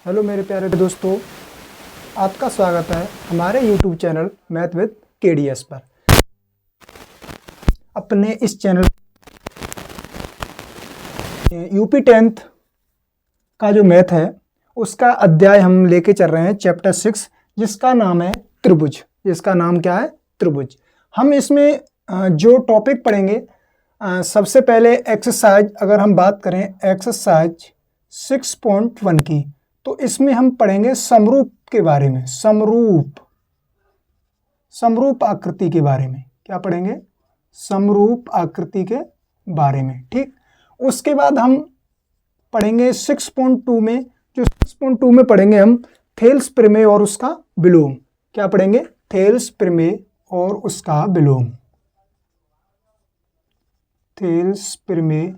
Hello मेरे प्यारे दोस्तों, आपका स्वागत है हमारे YouTube channel math with KDS पर। अपने इस चैनल यूपी 10th का जो मैथ है उसका अध्याय हम लेके चल रहे हैं, चैप्टर 6, जिसका नाम है त्रिभुज। इसका नाम क्या है? त्रिभुज। हम इसमें जो टॉपिक पढ़ेंगे, सबसे पहले एक्सरसाइज, अगर हम बात करें एक्सरसाइज 6.1 की, तो इसमें हम पढ़ेंगे समरूप के बारे में। समरूप आकृति के बारे में क्या पढ़ेंगे? समरूप आकृति के बारे में। ठीक। उसके बाद हम पढ़ेंगे 6.2 में, जो 6.2 में पढ़ेंगे हम थेल्स प्रमेय और उसका विलोम। क्या पढ़ेंगे? थेल्स प्रमेय और उसका विलोम। थेल्स प्रमेय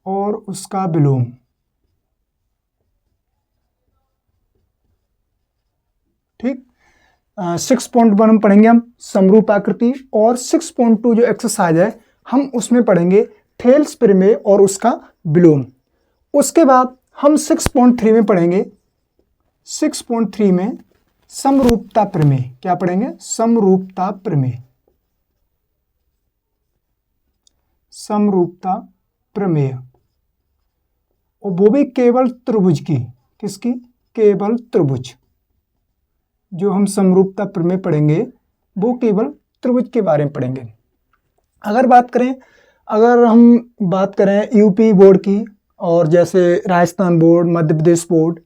और उसका विलोम। ठीक। 6.1 हम पढ़ेंगे हम समरूप आकृति, और 6.2 जो एक्सरसाइज है हम उसमें पढ़ेंगे थेल्स प्रमेय और उसका विलोम। उसके बाद हम 6.3 में पढ़ेंगे, 6.3 में समरूपता प्रमेय। क्या पढ़ेंगे? समरूपता प्रमेय। समरूपता प्रमेय, और वो भी केवल त्रिभुज की। किसकी? केवल त्रिभुज। जो हम समरूपता प्रमेय पढ़ेंगे वो केवल त्रिभुज के बारे में पढ़ेंगे। अगर हम बात करें यूपी बोर्ड की, और जैसे राजस्थान बोर्ड, मध्य प्रदेश बोर्ड,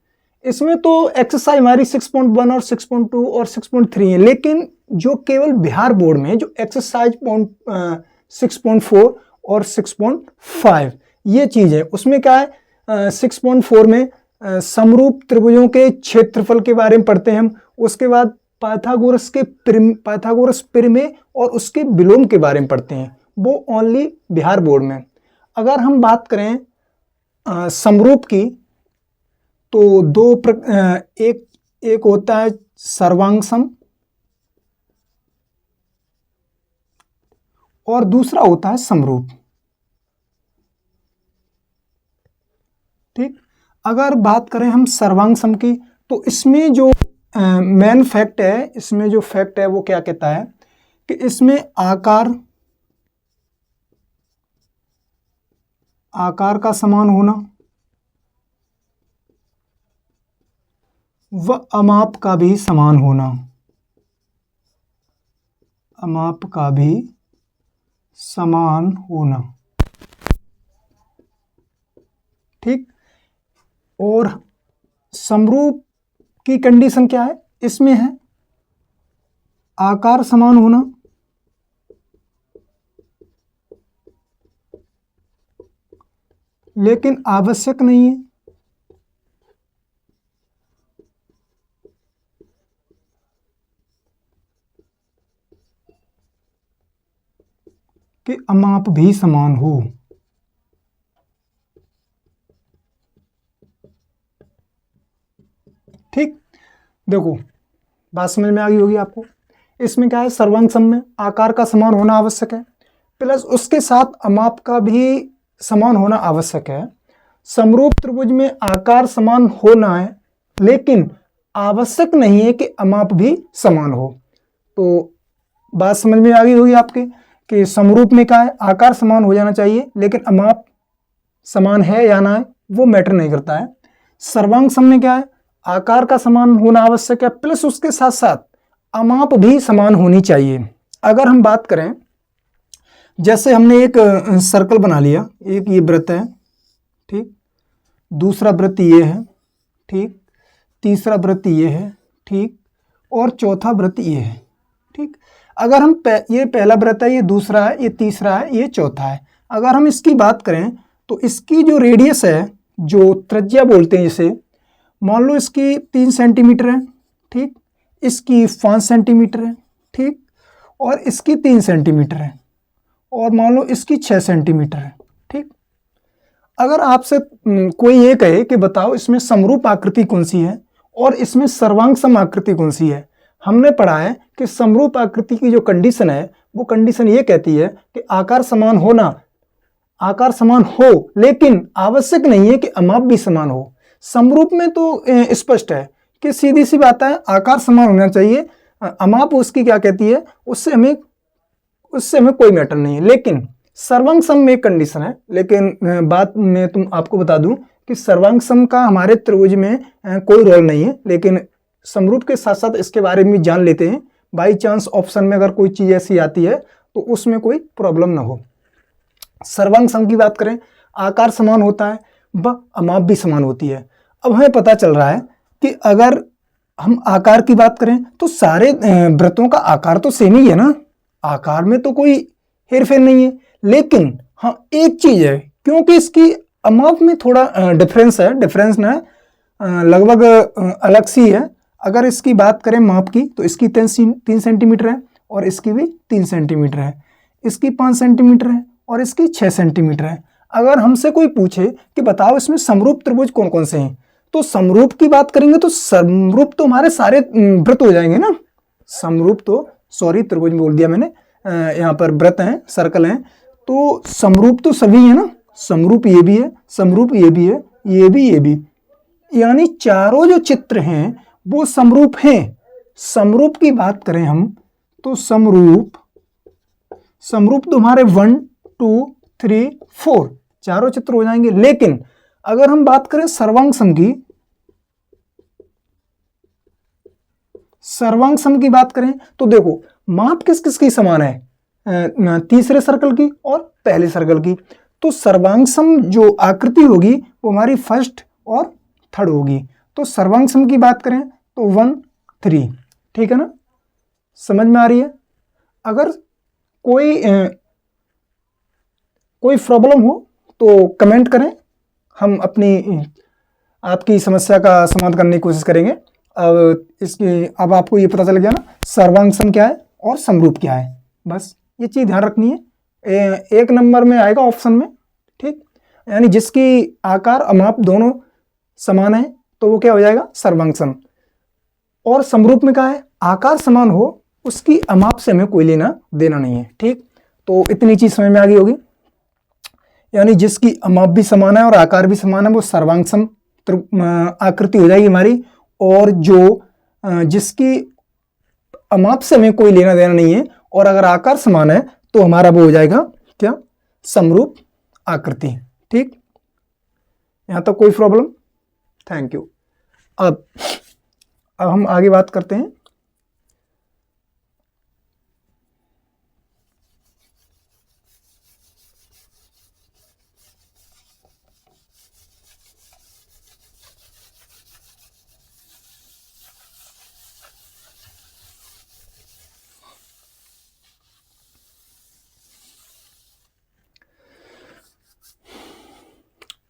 इसमें तो एक्सरसाइज हमारी 6.1 और 6.2 और 6.3 है। लेकिन जो केवल बिहार बोर्ड में जो एक्सरसाइज 6.4 और 6.5 ये चीज है, उसमें क्या है? 6.4 में समरूप त्रिभुजों के क्षेत्रफल के बारे में पढ़ते हैं हम। उसके बाद पाइथागोरस प्रमेय और उसके विलोम के बारे में पढ़ते हैं, वो ओनली बिहार बोर्ड में। अगर हम बात करें समरूप की, तो एक होता है सर्वांग सम और दूसरा होता है समरूप। ठीक। अगर बात करें हम सर्वांग सम की, तो इसमें जो मेन फैक्ट है, इसमें जो फैक्ट है वो क्या कहता है कि इसमें आकार का समान होना व अमाप का भी समान होना। अमाप का भी समान होना। ठीक। और समरूप की कंडीशन क्या है? इसमें है आकार समान होना, लेकिन आवश्यक नहीं है कि अमाप भी समान हो। ठीक। देखो, बात समझ में आ गई होगी आपको। इसमें क्या है? सर्वांग सम में आकार का समान होना आवश्यक है, प्लस उसके साथ अमाप का भी समान होना आवश्यक है। समरूप त्रिभुज में आकार समान होना है, लेकिन आवश्यक नहीं है कि अमाप भी समान हो। तो बात समझ में आ गई होगी आपके कि समरूप में क्या है? आकार समान हो जाना चाहिए, लेकिन अमाप समान है या ना है वो मैटर नहीं करता है। सर्वांग सम में क्या है? आकार का समान होना आवश्यक है, प्लस उसके साथ साथ अमाप भी समान होनी चाहिए। अगर हम बात करें, जैसे हमने एक सर्कल बना लिया, एक ये वृत्त है, ठीक, दूसरा वृत्त ये है, ठीक, तीसरा वृत्त ये है, ठीक, और चौथा वृत्त ये है। ठीक। अगर हम ये पहला वृत्त है, ये दूसरा है, ये तीसरा है, ये चौथा है। अगर हम इसकी बात करें तो इसकी जो रेडियस है, जो त्रिज्या बोलते हैं जिसे, मान लो इसकी 3 सेंटीमीटर है, ठीक, इसकी 5 सेंटीमीटर है, ठीक, और इसकी 3 सेंटीमीटर है, और मान लो इसकी 6 सेंटीमीटर है। ठीक। अगर आपसे कोई ये कहे कि बताओ इसमें समरूप आकृति कौन सी है और इसमें सर्वांग सम आकृति कौन सी है, हमने पढ़ा है कि समरूप आकृति की जो कंडीशन है वो कंडीशन ये कहती है कि आकार समान होना आकार समान हो, लेकिन आवश्यक नहीं है कि अमाप भी समान हो। समरूप में तो स्पष्ट है कि सीधी सी बात है, आकार समान होना चाहिए, अमाप उसकी क्या कहती है, उससे हमें कोई मैटर नहीं है। लेकिन सर्वांग सम में एक कंडीशन है, लेकिन बात मैं आपको बता दूं कि सर्वांग सम का हमारे त्रिभुज में कोई रोल नहीं है, लेकिन समरूप के साथ साथ इसके बारे में जान लेते हैं, बाई चांस ऑप्शन में अगर कोई चीज ऐसी आती है तो उसमें कोई प्रॉब्लम ना हो। सर्वांग सम की बात करें, आकार समान होता है व अमाप भी समान होती है। अब हमें पता चल रहा है कि अगर हम आकार की बात करें तो सारे वृत्तों का आकार तो सेम ही है ना, आकार में तो कोई हेरफेर नहीं है। लेकिन हाँ, एक चीज है, क्योंकि इसकी अमाप में थोड़ा डिफरेंस है, डिफरेंस ना लगभग अलग सी है। अगर इसकी बात करें माप की तो इसकी 3 सेंटीमीटर है और इसकी भी 3 सेंटीमीटर है, इसकी 5 सेंटीमीटर है और इसकी 6 सेंटीमीटर है। अगर हमसे कोई पूछे कि बताओ इसमें समरूप त्रिभुज कौन कौन से हैं, तो समरूप की बात करेंगे तो समरूप तो हमारे सारे वृत्त हो जाएंगे ना। समरूप तो सॉरी त्रिभुज बोल दिया मैंने, यहाँ पर वृत्त हैं, सर्कल हैं, तो समरूप तो सभी है ना। समरूप ये भी है, समरूप ये भी है, ये भी, यानी चारों जो चित्र हैं वो समरूप हैं। समरूप की बात करें हम तो समरूप तो हमारे 1 2 3 4 चारों चित्र हो जाएंगे। लेकिन अगर हम बात करें सर्वांग सम की बात करें तो देखो माप किस किस की समान है, तीसरे सर्कल की और पहले सर्कल की। तो सर्वांग सम जो आकृति होगी वो हमारी फर्स्ट और थर्ड होगी। तो सर्वांग सम की बात करें तो 1 3, ठीक है ना, समझ में आ रही है। अगर कोई प्रॉब्लम हो तो कमेंट करें, हम आपकी समस्या का समाधान करने की कोशिश करेंगे। अब आपको ये पता चल गया ना सर्वांग सम क्या है और समरूप क्या है, बस ये चीज़ ध्यान रखनी है। 1 नंबर में आएगा ऑप्शन में, ठीक, यानी जिसकी आकार अमाप दोनों समान है तो वो क्या हो जाएगा, सर्वांग सम। और समरूप में क्या है, आकार समान हो, उसकी अमाप से हमें कोई लेना देना नहीं है, ठीक। तो इतनी चीज समझ में आ गई होगी, यानी जिसकी अमाप भी समान है और आकार भी समान है वो सर्वांग सम आकृति हो जाएगी हमारी। और जो जिसकी अमाप से हमें कोई लेना देना नहीं है और अगर आकार समान है तो हमारा वो हो जाएगा क्या, समरूप आकृति, ठीक। यहां तक कोई प्रॉब्लम? Thank you. अब हम आगे बात करते हैं।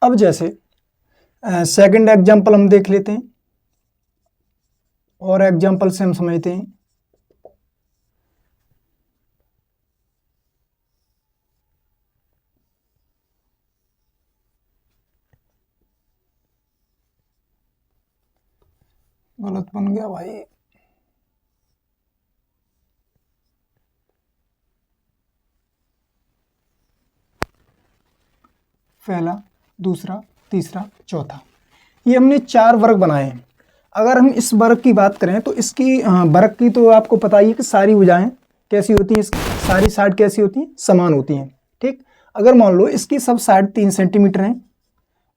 अब जैसे सेकंड एग्जांपल हम देख लेते हैं और एग्जांपल से हम समझते हैं। गलत बन गया भाई, पहला, दूसरा, तीसरा, चौथा, ये हमने 4 वर्ग बनाए हैं। अगर हम इस वर्ग की बात करें तो इसकी वर्ग की तो आपको पता ही है कि सारी भुजाएं कैसी होती हैं, सारी साइड कैसी होती हैं, समान होती हैं, ठीक। अगर मान लो इसकी सब साइड 3 सेंटीमीटर हैं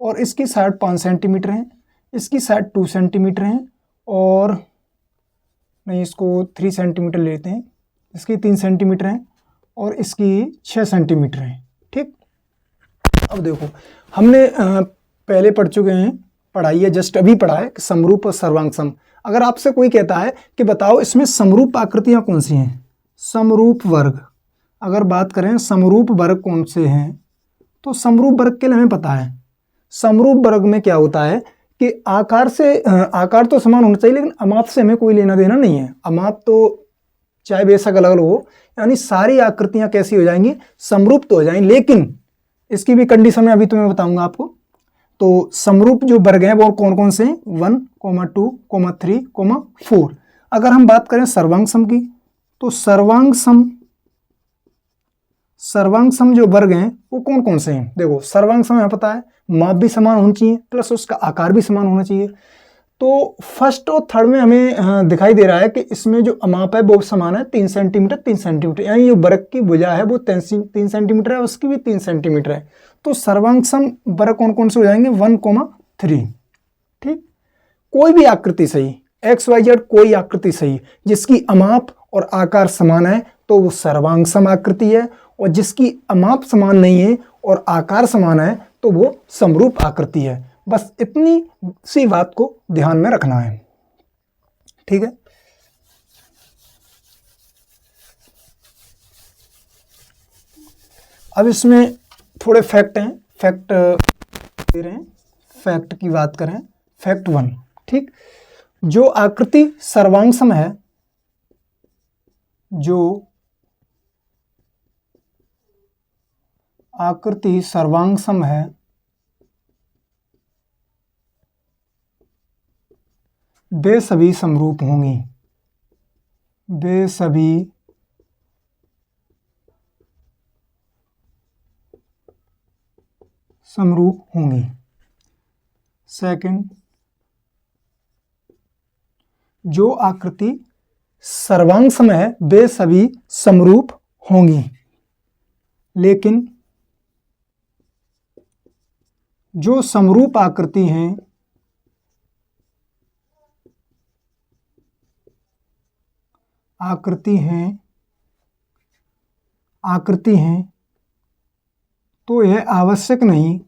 और इसकी साइड 5 सेंटीमीटर हैं, इसकी साइड 2 सेंटीमीटर हैं और नहीं इसको 3 सेंटीमीटर लेते हैं, इसकी 3 सेंटीमीटर हैं और इसकी 6 सेंटीमीटर हैं, ठीक। अब देखो हमने पहले पढ़ चुके हैं, पढ़ाई है, जस्ट अभी पढ़ा है कि समरूप और सर्वांग सम। अगर आपसे कोई कहता है कि बताओ इसमें समरूप आकृतियां कौन सी हैं, समरूप वर्ग, अगर बात करें समरूप वर्ग कौन से हैं तो समरूप वर्ग के लिए हमें पता है। समरूप वर्ग में क्या होता है कि आकार तो समान होना चाहिए लेकिन अमाप से हमें कोई लेना देना नहीं है। अमाप तो चाहे बेशक अलग अलग हो, यानी सारी आकृतियां कैसी हो जाएंगी, समरूप तो हो जाएंगी। लेकिन इसकी भी कंडीशन मैं अभी तुम्हें बताऊंगा आपको। तो समरूप जो वर्ग हैं वो कौन कौन से हैं, 1, 2, 3, 4। अगर हम बात करें सर्वांग सम की तो सर्वांग सर्वांग सम जो वर्ग हैं वो कौन कौन से हैं? देखो सर्वांग सम हमें पता है माप भी समान होना चाहिए प्लस उसका आकार भी समान होना चाहिए। तो फर्स्ट और थर्ड में हमें दिखाई दे रहा है कि इसमें जो अमाप है वो समान है 3 सेंटीमीटर 3 सेंटीमीटर, यानी जो वर्ग की भुजा है वो 3 सेंटीमीटर है, उसकी भी 3 सेंटीमीटर है। तो सर्वांग सम वर्ग कौन कौन से हो जाएंगे? 1,3। ठीक, कोई भी आकृति सही XYZ कोई आकृति सही जिसकी अमाप और आकार समान है तो वो सर्वांग सम आकृति है, और जिसकी अमाप समान नहीं है और आकार समान है तो वो समरूप आकृति है। बस इतनी सी बात को ध्यान में रखना है। ठीक है, अब इसमें थोड़े फैक्ट हैं, फैक्ट दे रहे हैं, फैक्ट की बात करें। फैक्ट 1, ठीक, जो आकृति सर्वांग सम है, जो आकृति सर्वांग सम है वे सभी समरूप होंगी, वे सभी समरूप होंगी। सेकंड, जो आकृति सर्वांग सम है वे सभी समरूप होंगी, लेकिन जो समरूप आकृति हैं आकृति हैं तो यह आवश्यक नहीं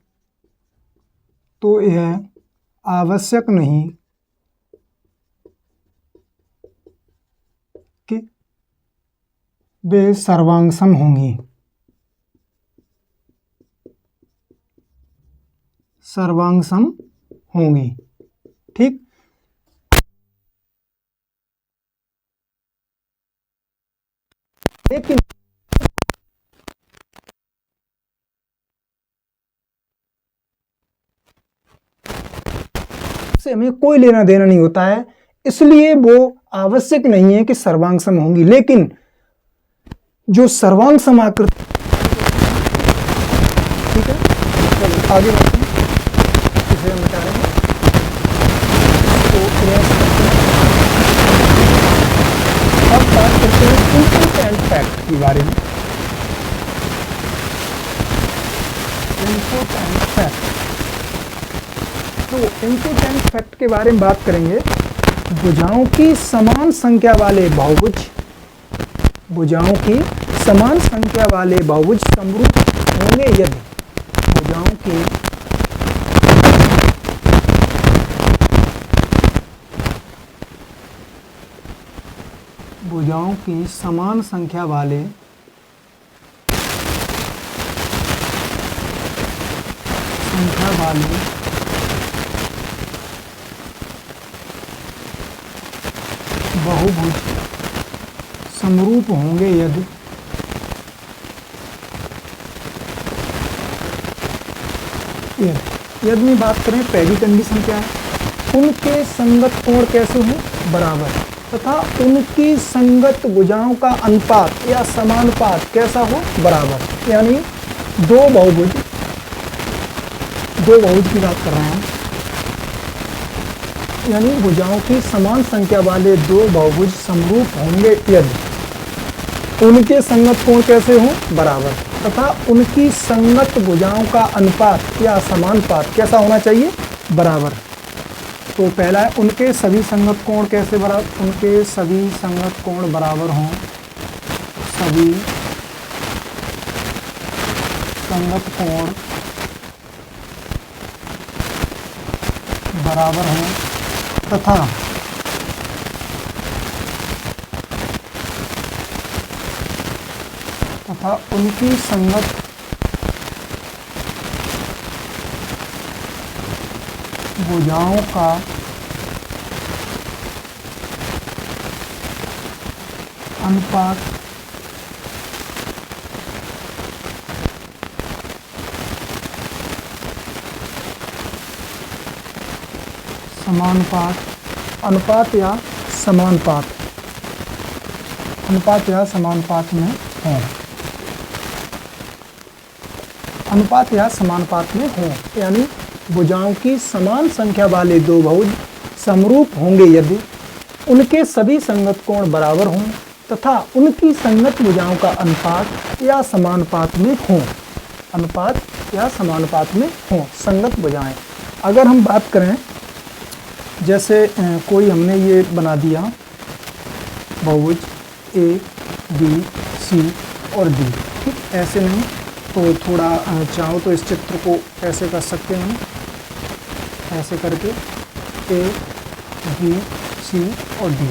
कि वे सर्वांग सम होंगी, सर्वांग सम होंगी। ठीक, लेकिन से हमें कोई लेना देना नहीं होता है, इसलिए वो आवश्यक नहीं है कि सर्वांग सम होंगी। लेकिन जो सर्वांग सम आकृति, ठीक है, चलो आगे बढ़ते हैं, इसे हम बता रहे हैं। तो अब बात करते हैं इनपुट एंड फैक्ट के बारे में। इनपुट एंड फैक्ट, तो इनपुट एंड फैक्ट के बारे में बात करेंगे। भुजाओं की समान संख्या वाले बहुभुज, भुजाओं की समान संख्या वाले बहुभुज समरूप होंगे यदि भुजाओं की समान संख्या वाले बहुभुज समरूप होंगे यदि में बात करें, पहली कंडीशन क्या है? उनके संगत कोण कैसे हों? बराबर, तथा उनकी संगत भुजाओं का अनुपात या समानुपात कैसा हो? बराबर। यानी दो बहुभुज की बात कर रहे हैं, यानी भुजाओं की समान संख्या वाले दो बहुभुज समरूप होंगे यदि उनके संगत कोण कैसे हों? बराबर, तथा उनकी संगत भुजाओं का अनुपात या समानुपात कैसा होना चाहिए? बराबर। तो पहला है उनके सभी संगत कोण कैसे बराबर, उनके सभी संगत कोण बराबर हों, सभी संगत कोण बराबर हों, तथा उनकी संगत भुजाओं का अनुपात अनुपात या समानुपात में हों। अनुपात या समानुपात में हों, यानी भुजाओं की समान संख्या वाले दो बहुभुज समरूप होंगे यदि उनके सभी संगत कोण बराबर हों तथा उनकी संगत भुजाओं का अनुपात या समानुपात में हों। अनुपात या समानुपात में हों संगत भुजाएं। अगर हम बात करें, जैसे कोई हमने ये बना दिया बहुभुज ए बी सी और डी, ठीक, ऐसे नहीं तो थोड़ा चाहो तो इस चित्र को ऐसे कर सकते हैं, ऐसे करके ए बी सी और डी।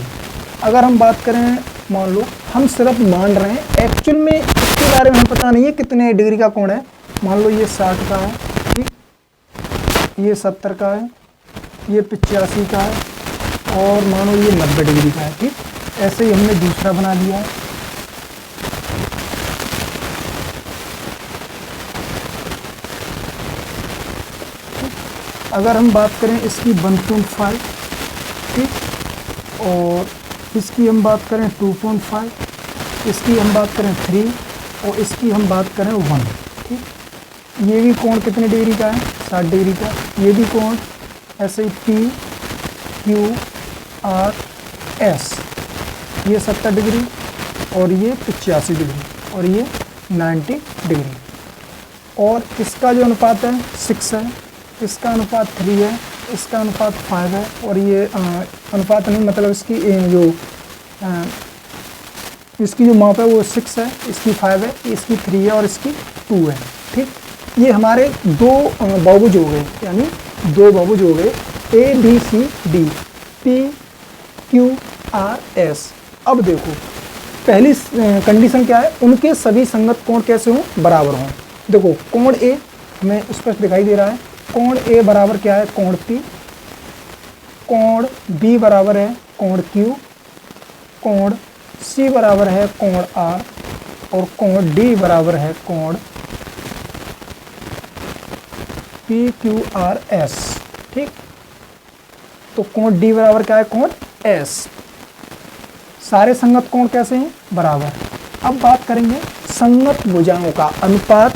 अगर हम बात करें, मान लो हम सिर्फ मान रहे हैं, एक्चुअल में इसके बारे में हमें पता नहीं है कितने डिग्री का कोण है। मान लो ये 60 का है, ठीक, ये 70 का है, ये 85 का है और मानो ये 90 डिग्री का है, ठीक। ऐसे ही हमने दूसरा बना लिया है। अगर हम बात करें इसकी 1.5, ठीक, और इसकी हम बात करें 2.5, इसकी हम बात करें 3 और इसकी हम बात करें 1, ठीक। ये भी कोण कितने डिग्री का है? 60 डिग्री का। ये भी कोण ऐसे ही पी क्यू आर एस, ये 70 डिग्री और ये 85 डिग्री और ये 90 डिग्री। और इसका जो अनुपात है 6 है, इसका अनुपात 3 है, इसका अनुपात 5 है और ये अनुपात नहीं, मतलब इसकी जो माप है वो 6 है, इसकी 5 है, इसकी 3 है और इसकी 2 है, ठीक। ये हमारे दो बहुभुज हो गए, यानी दो बहुभुज हो गए A B C D, P Q R S. अब देखो पहली कंडीशन क्या है, उनके सभी संगत कोण कैसे हों? बराबर हों। देखो कोण ए हमें स्पष्ट दिखाई दे रहा है, कोण ए बराबर क्या है? कोण पी। कोण बी बराबर है कोण क्यू, कोण सी बराबर है कोण आर और कोण डी बराबर है कोण पी क्यू आर एस, ठीक। तो कोण डी बराबर क्या है? कोण एस। सारे संगत कोण कैसे हैं? बराबर। अब बात करेंगे संगत भुजाओं का अनुपात,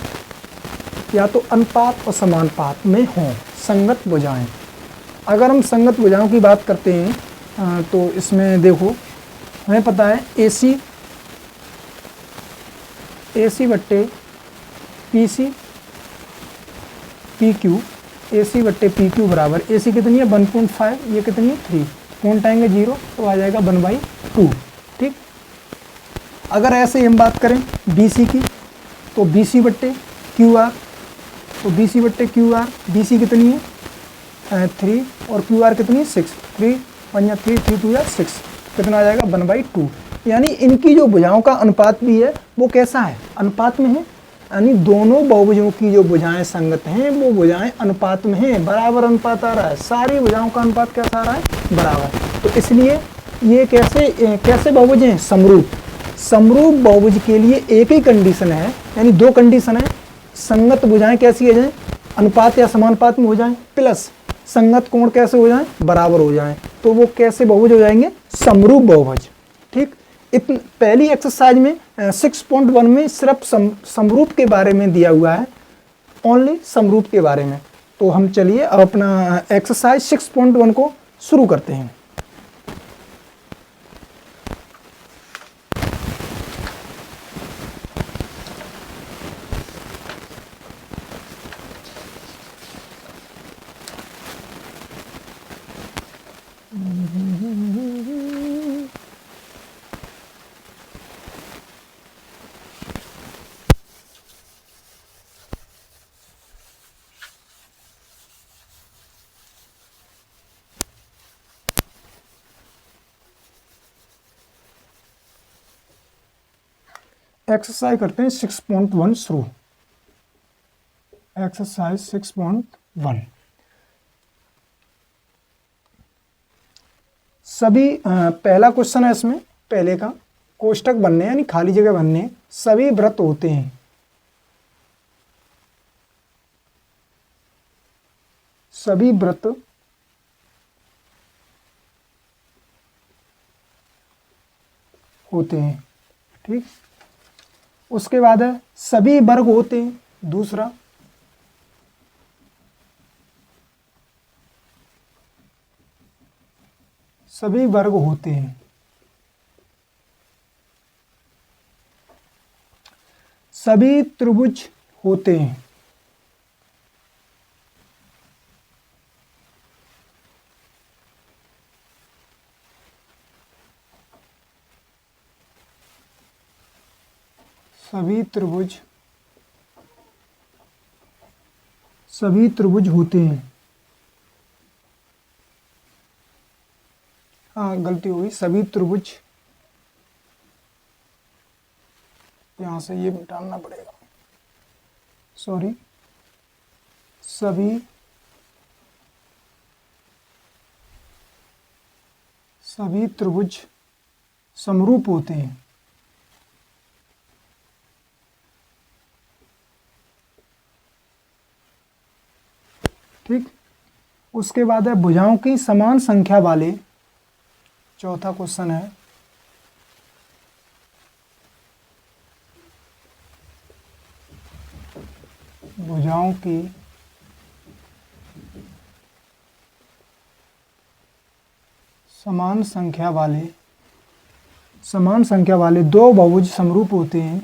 या तो अनुपात और समानुपात में हों संगत भुजाएं। अगर हम संगत भुजाओं की बात करते हैं तो इसमें देखो हमें पता है AC बट्टे PC PQ, AC बट्टे PQ बराबर AC कितनी है? 1.5, ये कितनी है? 3। कोण टाएंगे 0 तो आ जाएगा 1/2, ठीक। अगर ऐसे ही हम बात करें BC की तो BC बट्टे QR, तो BC बट्टे QR, BC कितनी है? 3 और QR कितनी है? 6। 3 1 या 3, 3 2 या 6, कितना आ जाएगा? 1/2। यानी इनकी जो भुजाओं का अनुपात भी है वो कैसा है? अनुपात में है, यानी दोनों बहुभुजों की जो भुजाएं संगत हैं वो भुजाएं अनुपात में हैं, बराबर अनुपात आ रहा है। सारी भुजाओं का अनुपात कैसा आ रहा है? बराबर। तो इसलिए ये कैसे बहुभुज हैं? समरूप। समरूप बहुभुज के लिए एक ही कंडीशन है, यानी दो कंडीशन है, संगत भुजाएं कैसी हो जाएं? अनुपात या समानुपात में हो जाएं, प्लस संगत कोण कैसे हो जाएं? बराबर हो जाएं। तो वो कैसे बहुभुज हो जाएंगे? समरूप बहुभुज, ठीक। पहली एक्सरसाइज में 6.1 में सिर्फ समरूप के बारे में दिया हुआ है, ओनली समरूप के बारे में। तो हम चलिए अब अपना एक्सरसाइज 6.1 को शुरू करते हैं। एक्सरसाइज करते हैं 6.1 शुरू। एक्सरसाइज 6.1 सभी पहला क्वेश्चन है इसमें, पहले का कोष्टक बनने यानी खाली जगह बनने, सभी वृत्त होते हैं। सभी वृत्त होते हैं, ठीक। उसके बाद है सभी वर्ग होते हैं, दूसरा सभी वर्ग होते हैं। सभी त्रिभुज होते हैं। सभी त्रिभुज होते हैं। हाँ, गलती हो गई, सभी त्रिभुज, यहाँ से ये मिटाना पड़ेगा, सॉरी। सभी त्रिभुज समरूप होते हैं। ठीक, उसके बाद है भुजाओं की समान संख्या वाले, चौथा क्वेश्चन है, भुजाओं की समान संख्या वाले दो बहुभुज समरूप होते हैं।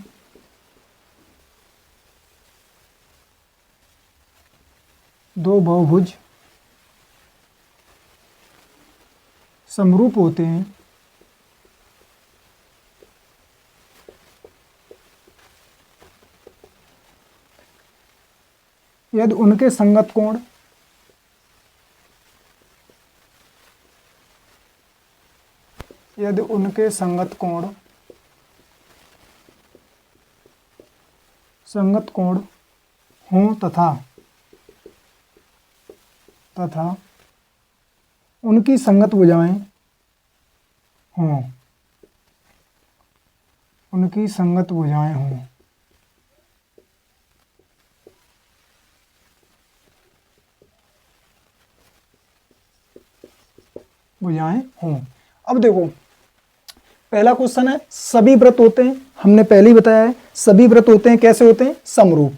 दो बहुभुज समरूप होते हैं यदि उनके संगत कोण संगत कोण हों तथा उनकी संगत भुजाएं हों। अब देखो, पहला क्वेश्चन है सभी वृत्त होते हैं, हमने पहले ही बताया है सभी वृत्त होते हैं, कैसे होते हैं? समरूप।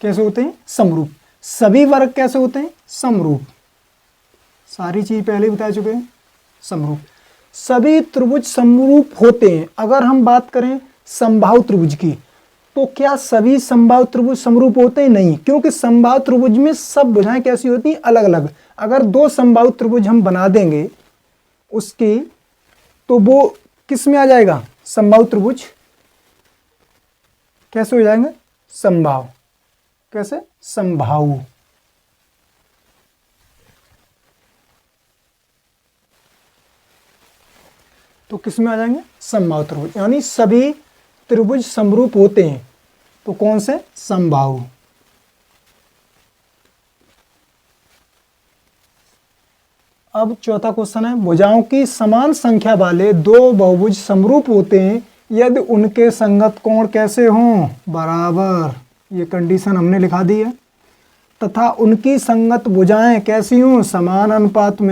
कैसे होते हैं? समरूप। सभी वर्ग कैसे होते हैं? समरूप। सारी चीज पहले ही बता चुके हैं, समरूप। सभी त्रिभुज समरूप होते हैं। अगर हम बात करें समबाहु त्रिभुज की, तो क्या सभी समबाहु त्रिभुज समरूप होते हैं? नहीं, क्योंकि समबाहु त्रिभुज में सब भुजाएं कैसी होती हैं? अलग अलग। अगर दो समबाहु त्रिभुज हम बना देंगे उसकी, तो वो किस में आ जाएगा? समबाहु त्रिभुज। कैसे हो जाएंगे? समबाहु। कैसे? समबाहु। तो किस में आ जाएंगे? समबाहु त्रिभुज। यानी सभी त्रिभुज समरूप होते हैं, तो कौन से? समबाहु। अब चौथा क्वेश्चन है भुजाओं की समान संख्या वाले दो बहुभुज समरूप होते हैं यदि उनके संगत कोण कैसे हों? बराबर। ये कंडीशन हमने लिखा दी है। तथा उनकी संगत भुजाएं कैसी हों? समान अनुपात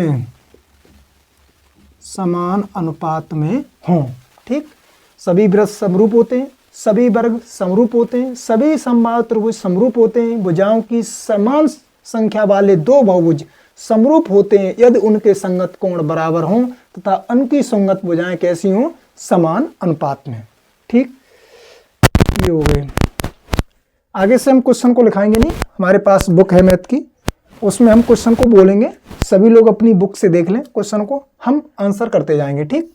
में हों। ठीक, सभी वृत्त समरूप होते हैं, सभी वर्ग समरूप होते हैं, सभी समबाहु त्रिभुज समरूप होते हैं, भुजाओं की समान संख्या वाले दो बहुभुज समरूप होते हैं यदि उनके संगत कोण बराबर हों तथा उनकी संगत भुजाएं कैसी हों? समान अनुपात में। ठीक, ये हो गए। आगे से हम क्वेश्चन को लिखाएंगे नहीं, हमारे पास बुक है मैथ की, उसमें हम क्वेश्चन को बोलेंगे। सभी लोग अपनी बुक से देख लें क्वेश्चन को, हम आंसर करते जाएंगे। ठीक,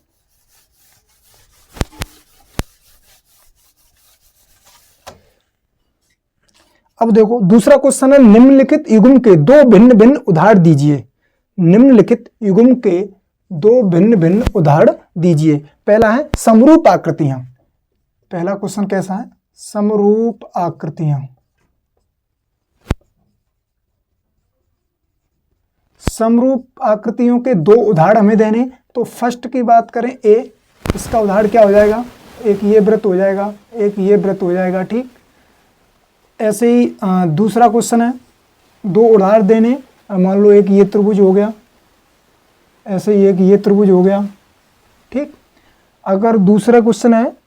अब देखो दूसरा क्वेश्चन है निम्नलिखित युग्म के दो भिन्न भिन्न उदाहरण दीजिए। निम्नलिखित युग्म के दो भिन्न भिन्न उदाहरण दीजिए। पहला है समरूप आकृतियां। पहला क्वेश्चन कैसा है? समरूप आकृतियां। समरूप आकृतियों के दो उदाहरण हमें देने, तो फर्स्ट की बात करें ए, इसका उदाहरण क्या हो जाएगा? एक ये वृत्त हो जाएगा, एक ये वृत्त हो जाएगा। ठीक, ऐसे ही दूसरा क्वेश्चन है दो उदाहरण देने, मान लो एक ये त्रिभुज हो गया, ऐसे ही एक ये त्रिभुज हो गया। ठीक, अगर दूसरा क्वेश्चन है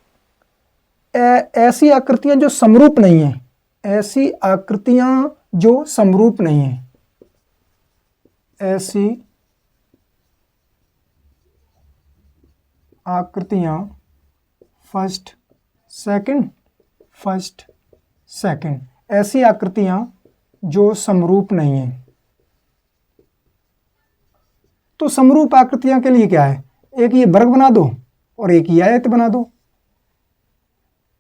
ऐसी आकृतियां जो समरूप नहीं है, ऐसी आकृतियां जो समरूप नहीं है, ऐसी आकृतियां फर्स्ट सेकंड, ऐसी आकृतियां जो समरूप नहीं है। तो समरूप आकृतियां के लिए क्या है, एक ये वर्ग बना दो और एक ये आयत बना दो,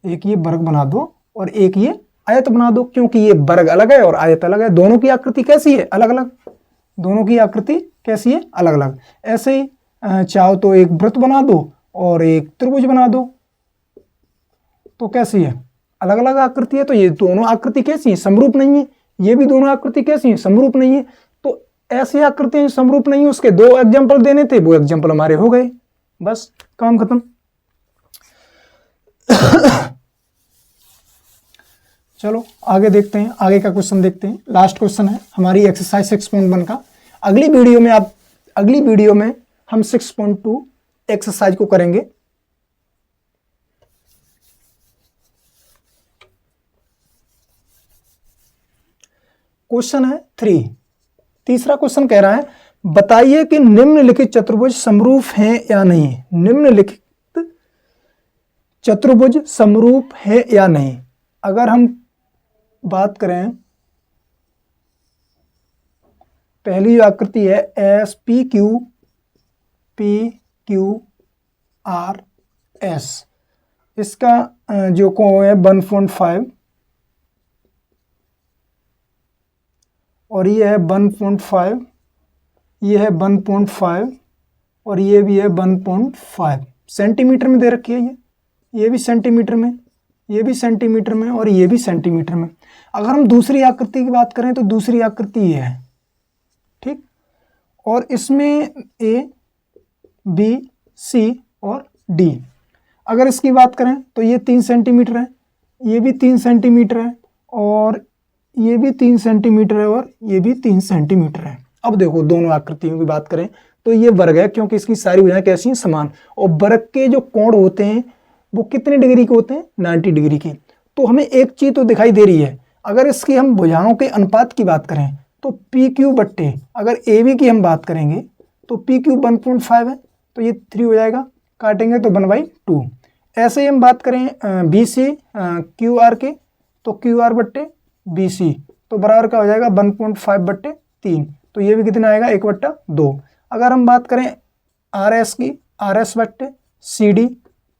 एक ये वर्ग बना दो और एक ये आयत बना दो, क्योंकि ये वर्ग अलग है और आयत अलग है, दोनों की आकृति कैसी है, अलग अलग, दोनों की आकृति कैसी है, अलग अलग। ऐसे ही चाहो तो एक वृत्त बना दो और एक त्रिभुज बना दो, तो कैसी है, अलग अलग आकृति है। तो ये दोनों आकृति कैसी है, समरूप नहीं है। ये भी दोनों आकृति कैसी है, समरूप नहीं है। तो ऐसी आकृतियां समरूप नहीं है, उसके दो एग्जाम्पल देने थे, वो एग्जाम्पल हमारे हो गए, बस काम खत्म। चलो आगे देखते हैं, आगे का क्वेश्चन देखते हैं। लास्ट क्वेश्चन है हमारी एक्सरसाइज 6.1 का। अगली वीडियो में हम 6.2 एक्सरसाइज को करेंगे। क्वेश्चन है 3, तीसरा क्वेश्चन कह रहा है बताइए कि निम्नलिखित चतुर्भुज समरूप हैं या नहीं। निम्नलिखित चतुर्भुज समरूप है या नहीं। अगर हम बात करें, पहली आकृति है S P Q R S, इसका जो कोण है 1.5 और ये है 1.5, ये है 1.5 और ये भी है 1.5 सेंटीमीटर में दे रखी है। ये भी सेंटीमीटर में, ये भी सेंटीमीटर में और ये भी सेंटीमीटर में। अगर हम दूसरी आकृति की बात करें तो दूसरी आकृति ये है, ठीक, और इसमें ए बी सी और डी। अगर इसकी बात करें तो ये 3 सेंटीमीटर है, ये भी 3 सेंटीमीटर है और ये भी 3 सेंटीमीटर है और ये भी 3 सेंटीमीटर है। अब देखो दोनों आकृतियों की बात करें तो ये वर्ग है, क्योंकि इसकी सारी भुजाएं कैसी हैं, समान। और वर्ग के जो कोण होते हैं वो कितने डिग्री के होते हैं, 90 डिग्री के। तो हमें एक चीज तो दिखाई दे रही है, अगर इसकी हम भुजाओं के अनुपात की बात करें तो पी क्यू बट्टे, अगर ए बी की हम बात करेंगे तो पी क्यू 1.5 है, तो ये 3 हो जाएगा, काटेंगे तो 1/2। ऐसे ही हम बात करें बी सी क्यू आर के, तो क्यू आर बट्टे बी सी, तो बराबर का हो जाएगा 1.5/3, तो ये भी कितना आएगा 1/2। अगर हम बात करें आर एस की, आर एस बट्टे सी डी,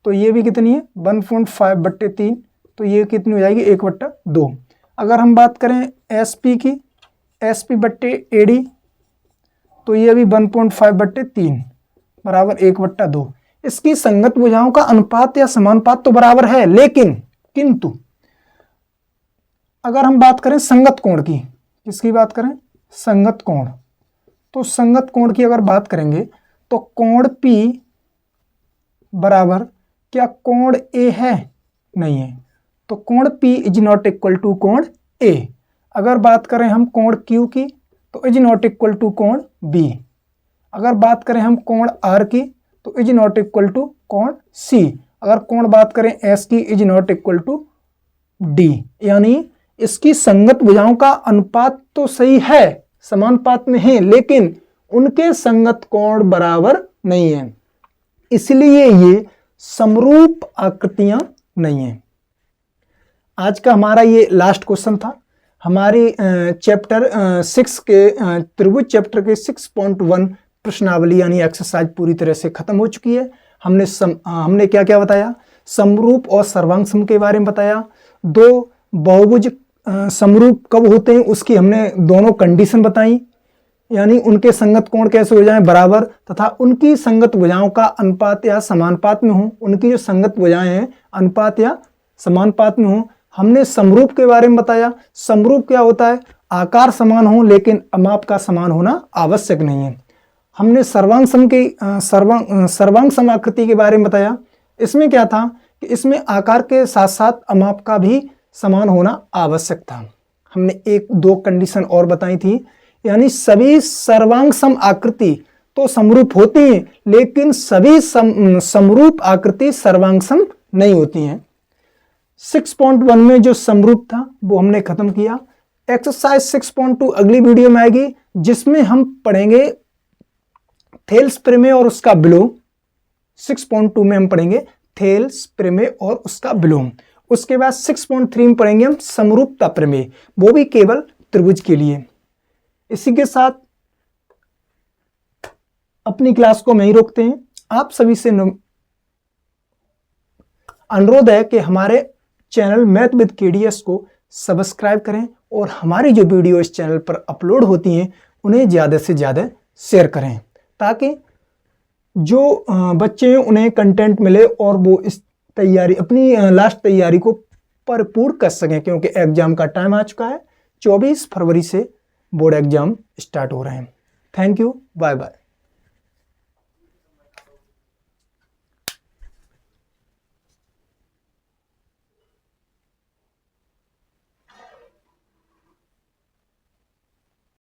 तो ये भी कितनी है 1.5/3, तो ये कितनी हो जाएगी 1/2। अगर हम बात करें एस पी की, एस पी बट्टे ए डी, तो ये भी 1.5/3 बराबर 1/2। इसकी संगत भुजाओं का अनुपात या समानुपात तो बराबर है, लेकिन किंतु अगर हम बात करें संगत कोण की, किसकी बात करें, संगत कोण, तो संगत कोण की अगर बात करेंगे तो कोण P बराबर क्या कोण A है, नहीं है, तो कोण P is not equal to कोण A। अगर बात करें हम कोण Q की तो इज नॉट इक्वल टू कोण B। अगर बात करें हम कोण R की तो इज नॉट इक्वल टू कोण C। अगर कोण बात करें S की is not equal to D। यानी इसकी संगत भुजाओं का अनुपात तो सही है, समानुपात में है, लेकिन उनके संगत कोण बराबर नहीं है, इसलिए ये समरूप आकृतियां नहीं है। आज का हमारा ये लास्ट क्वेश्चन था। हमारी चैप्टर 6 के त्रिभुज चैप्टर के 6.1 प्रश्नावली यानी एक्सरसाइज पूरी तरह से खत्म हो चुकी है। हमने क्या क्या बताया, समरूप और सर्वांग सम के बारे में बताया। 2 बहुभुज समरूप कब होते हैं उसकी हमने दोनों कंडीशन बताई, यानी उनके संगत कोण कैसे हो जाएं बराबर, तथा उनकी संगत भुजाओं का अनुपात या समानुपात में हो, उनकी जो संगत भुजाएं हैं अनुपात या समानुपात में हो। हमने समरूप के बारे में बताया। समरूप क्या होता है, आकार समान हो लेकिन अमाप का समान होना आवश्यक नहीं है। हमने सर्वांग सम के सर्वांग सम आकृति के बारे में बताया। इसमें क्या था कि इसमें आकार के साथ साथ अमाप का भी समान होना आवश्यक था। हमने 1-2 कंडीशन और बताई थी, यानी सभी सर्वांग सम आकृति तो समरूप होती हैं, लेकिन सभी समरूप आकृति सर्वांग सम नहीं होती हैं। 6.1 में जो समरूप था वो हमने खत्म किया। एक्सरसाइज 6.2 अगली वीडियो में आएगी, जिसमें हम पढ़ेंगे थेल्स प्रमेय और उसका विलोम। 6.2 में हम पढ़ेंगे थेल्स प्रमेय और उसका विलोम। उसके बाद 6.3 में पढ़ेंगे हम समरूपता प्रमेय, वो भी केवल त्रिभुज के लिए। इसी के साथ अपनी क्लास को वहीं रोकते हैं। आप सभी से अनुरोध है कि हमारे चैनल मैथ विद केडीएस को सब्सक्राइब करें और हमारी जो वीडियो इस चैनल पर अपलोड होती हैं उन्हें ज़्यादा से ज़्यादा शेयर करें, ताकि जो बच्चे हैं उन्हें कंटेंट मिले और वो इस तैयारी, अपनी लास्ट तैयारी को परिपूर्ण कर सकें, क्योंकि एग्जाम का टाइम आ चुका है। 24 फरवरी से बोर्ड एग्जाम स्टार्ट हो रहे हैं। Thank you, bye bye.